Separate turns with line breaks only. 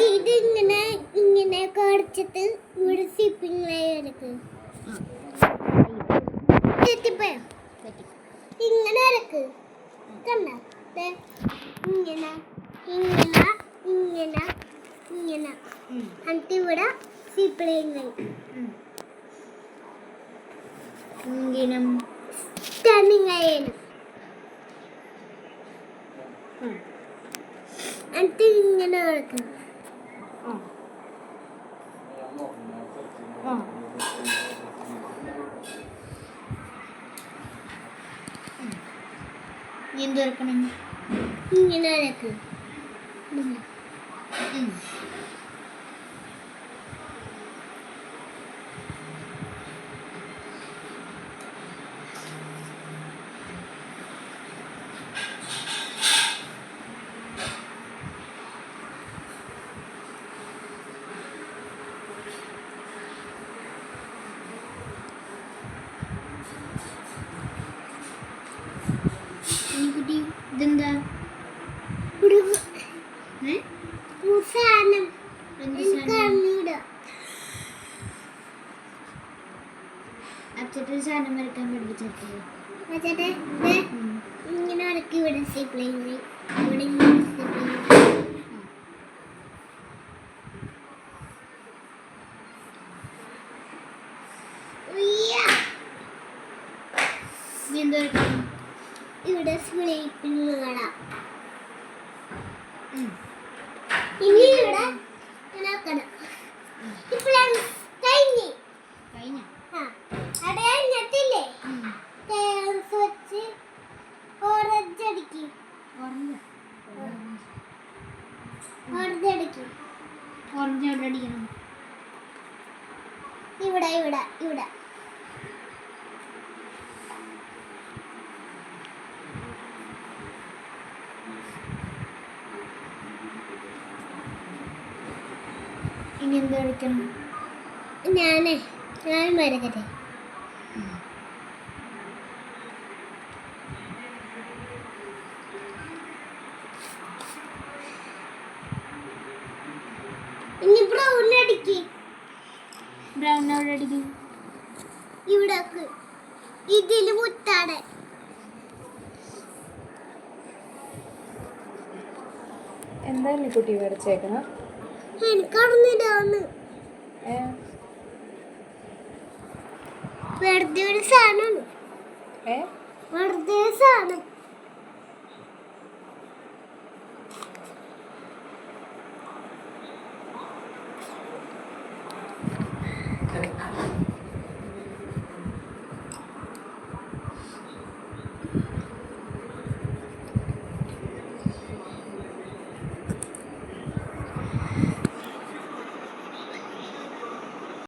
ഇതിങ്ങനെ ഇങ്ങനെ കടിച്ചിട്ട് ഇവിടെ സിപ്പിംഗ് ലെയർക്ക് ഇങ്ങനെ ഇറക്ക് കണ്ട ഇങ്ങനെ ഇങ്ങനെ ഇങ്ങനെ ഇങ്ങനെ എന്നിട്ട് ഇവിടെ സിപ്പിംഗ് ഇങ്ങനെ സ്റ്റാൻഡിങ് ആയാലും എന്നിട്ട് ഇങ്ങനെ ഇറക്കും
എന്തെടുക്കണം
ഇങ്ങനെ ഇറക്കും
ഇതെന്താ
സാധനം
അച്ഛട്ടൊരു സാധനം വരയ്ക്കാൻ പഠിപ്പിച്ചേ
ഇങ്ങനെ ഇടയ്ക്ക് ഇവിടെ സിപ്ലിംഗ് ഇവിടെ ഇവിടെ സ്ലീപ്പിങ്ങുകളാ ഇനി ഇവിടെ കഴിഞ്ഞില്ലേ ഓറഞ്ച് അടിക്കും
ഓറഞ്ച് എവിടെ അടിക്കണം
ഇവിടെ ഇവിടെ ഇവിടെ
ഇനി എന്താ അടിക്കണം
ഞാൻ വരക്കട്ടെ ഇനി ബ്രൗൺ അടിക്ക്
ബ്രൗൺ എവിടെ അടിക്കും
ഇവിടെ ഇതില് മുത്താടെ
എന്താണ് കുട്ടി വരച്ചേക്കണം
എനിക്കറിഞ്ഞിട്ടാണ് വെറുതെ ഒരു സാധനമാണ് വെറുതെ സാധനം